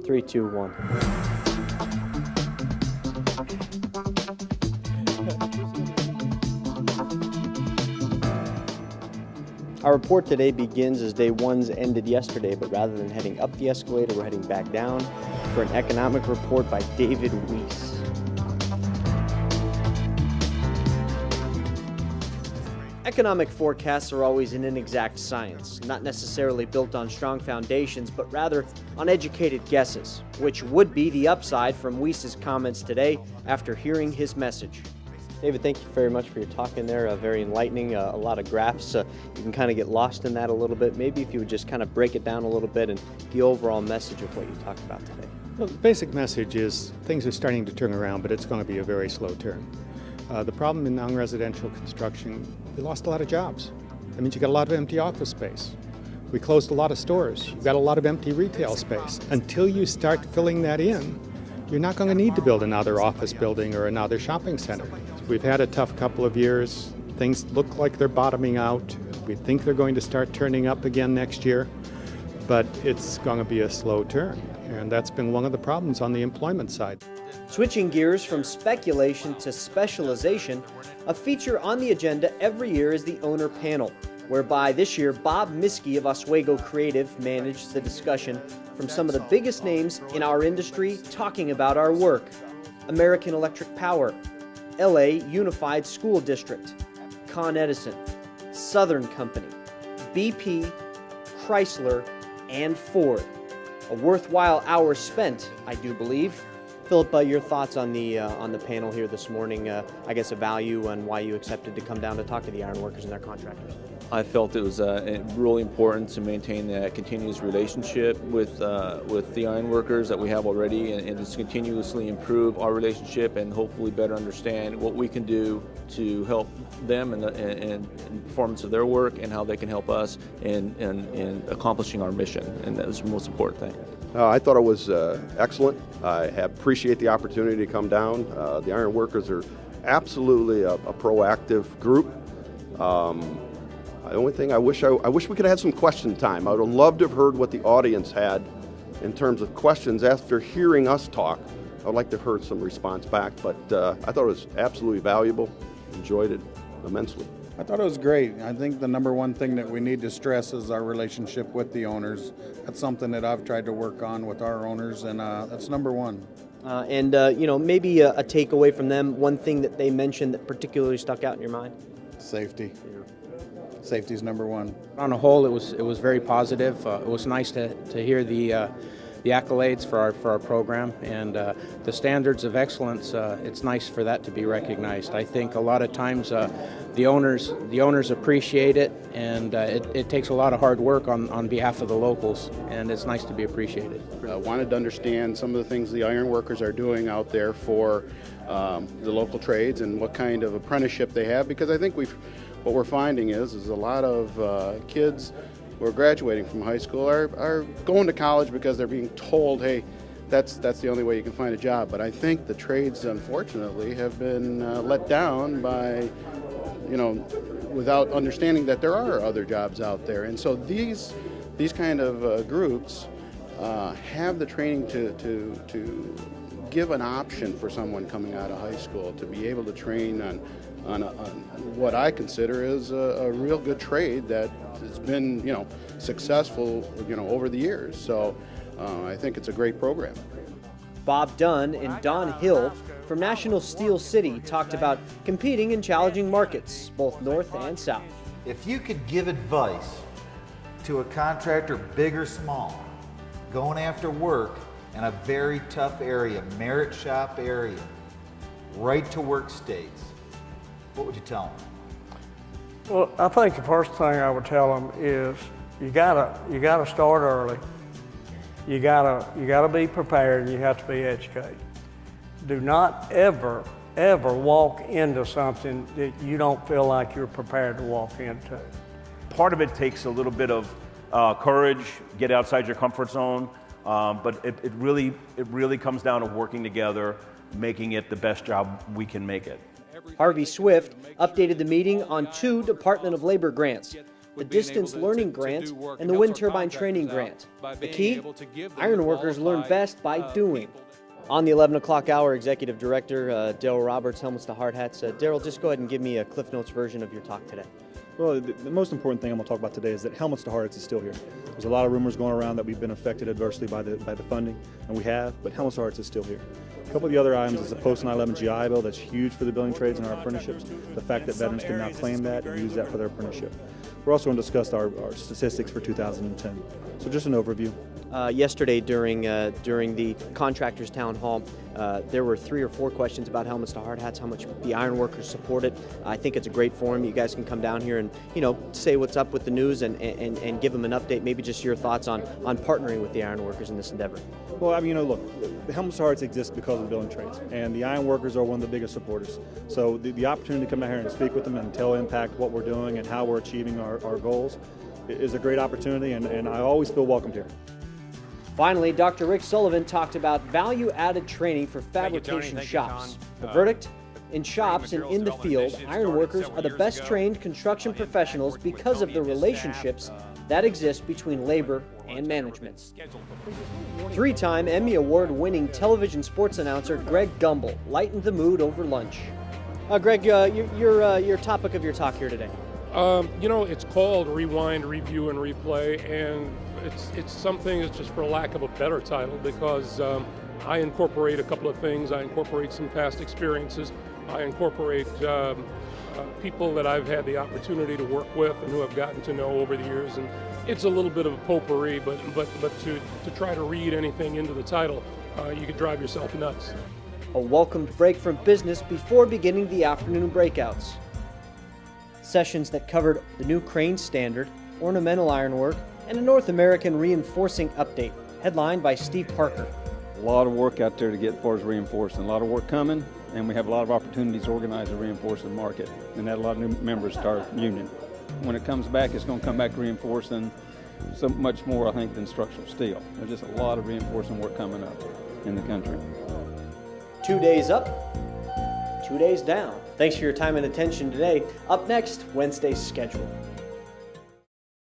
3, 2, 1. Our report today begins as day one's ended yesterday, but rather than heading up the escalator, we're heading back down for an economic report by David Weiss. Economic forecasts are always an inexact science, not necessarily built on strong foundations, but rather on educated guesses, which would be the upside from Weiss's comments today after hearing his message. David, thank you very much for your talk in there. Very enlightening, a lot of graphs. You can kind of get lost in that a little bit. Maybe if you would just kind of break it down a little bit and the overall message of what you talked about today. Well, the basic message is things are starting to turn around, but it's going to be a very slow turn. The problem in non-residential construction, we lost a lot of jobs. That means you got a lot of empty office space. We closed a lot of stores. You've got a lot of empty retail space. Until you start filling that in, you're not going to need to build another office building or another shopping center. We've had a tough couple of years. Things look like they're bottoming out. We think they're going to start turning up again next year, but it's going to be a slow turn. And that's been one of the problems on the employment side. Switching gears from speculation to specialization, a feature on the agenda every year is the owner panel, whereby this year Bob Miskey of Oswego Creative managed the discussion from some of the biggest names in our industry talking about our work. American Electric Power, LA Unified School District, Con Edison, Southern Company, BP, Chrysler, and Ford. A worthwhile hour spent, I do believe. Philip, your thoughts on the panel here this morning, I guess a value and why you accepted to come down to talk to the ironworkers and their contractors. I felt it was really important to maintain that continuous relationship with the ironworkers that we have already and just continuously improve our relationship and hopefully better understand what we can do to help them in the performance of their work and how they can help us in accomplishing our mission, and that was the most important thing. I thought it was excellent. I appreciate the opportunity to come down. The ironworkers are absolutely a proactive group. The only thing I wish we could have had some question time. I would have loved to have heard what the audience had in terms of questions after hearing us talk. I would like to have heard some response back, but I thought it was absolutely valuable. Enjoyed it immensely. I thought it was great. I think the number one thing that we need to stress is our relationship with the owners. That's something that I've tried to work on with our owners, and that's number one. Maybe a takeaway from them, one thing that they mentioned that particularly stuck out in your mind? Safety. Safety is number one. On the whole, it was very positive. It was nice to hear the accolades for our program and the standards of excellence. It's nice for that to be recognized. I think a lot of times the owners appreciate it, and it takes a lot of hard work on behalf of the locals, and it's nice to be appreciated. Wanted to understand some of the things the iron workers are doing out there for the local trades and what kind of apprenticeship they have, because I think what we're finding is a lot of kids who are graduating from high school are going to college because they're being told, hey, that's the only way you can find a job. But I think the trades, unfortunately, have been let down by, without understanding that there are other jobs out there. And so these kind of groups have the training to give an option for someone coming out of high school to be able to train on what I consider is a real good trade that has been, successful, over the years. So I think it's a great program. Bob Dunn and Don Hill from National Steel City talked about competing in challenging markets, both north and south. If you could give advice to a contractor, big or small, going after work in a very tough area, merit shop area, right to work states, what would you tell them? Well, I think the first thing I would tell them is you gotta start early. You gotta be prepared, and you have to be educated. Do not ever walk into something that you don't feel like you're prepared to walk into. Part of it takes a little bit of courage, get outside your comfort zone, but it really comes down to working together, making it the best job we can make it. Harvey Swift updated the meeting on 2 Department of Labor grants, the Distance Learning Grant, and the Wind Turbine Training Grant. The key? Ironworkers learn best by doing. On the 11 o'clock hour, Executive Director Daryl Roberts, Helmets to Hard Hats. Daryl, just go ahead and give me a Cliff Notes version of your talk today. Well, the most important thing I'm going to talk about today is that Helmets to Hard Hats is still here. There's a lot of rumors going around that we've been affected adversely by the funding, and we have, but Helmets to Hard Hats is still here. A couple of the other items is the post 9/11 GI Bill. That's huge for the building trades and our apprenticeships. The fact that veterans can now claim that and use that for their apprenticeship. We're also going to discuss our statistics for 2010. So just an overview. Yesterday during the contractors town hall, there were 3 or 4 questions about Helmets to Hard Hats, how much the ironworkers support it. I think it's a great forum. You guys can come down here and, say what's up with the news and give them an update, maybe just your thoughts on partnering with the ironworkers in this endeavor. Well, look, the Helmets to Hard Hats exist because of the building trades, and the ironworkers are one of the biggest supporters. So the opportunity to come down here and speak with them and tell Impact what we're doing and how we're achieving our goals is a great opportunity, and I always feel welcomed here. Finally, Dr. Rick Sullivan talked about value-added training for fabrication shops. The verdict? In shops and in the field, ironworkers are the best trained construction professionals because of the relationships that exist between labor and management. 3-time Emmy Award-winning television sports announcer Greg Gumbel lightened the mood over lunch. Greg, your topic of your talk here today. It's called Rewind, Review, and Replay, and it's something that's just for lack of a better title because I incorporate a couple of things. I incorporate some past experiences. I incorporate people that I've had the opportunity to work with and who I've gotten to know over the years, and it's a little bit of a potpourri, but to try to read anything into the title, you could drive yourself nuts. A welcomed break from business before beginning the afternoon breakouts. Sessions that covered the new crane standard, ornamental ironwork, and a North American reinforcing update, headlined by Steve Parker. A lot of work out there to get as far as reinforcing. A lot of work coming, and we have a lot of opportunities to organize a reinforcing market, and add a lot of new members to our union. When it comes back, it's going to come back reinforcing so much more, I think, than structural steel. There's just a lot of reinforcing work coming up in the country. 2 days up, 2 days down. Thanks for your time and attention today. Up next, Wednesday's schedule.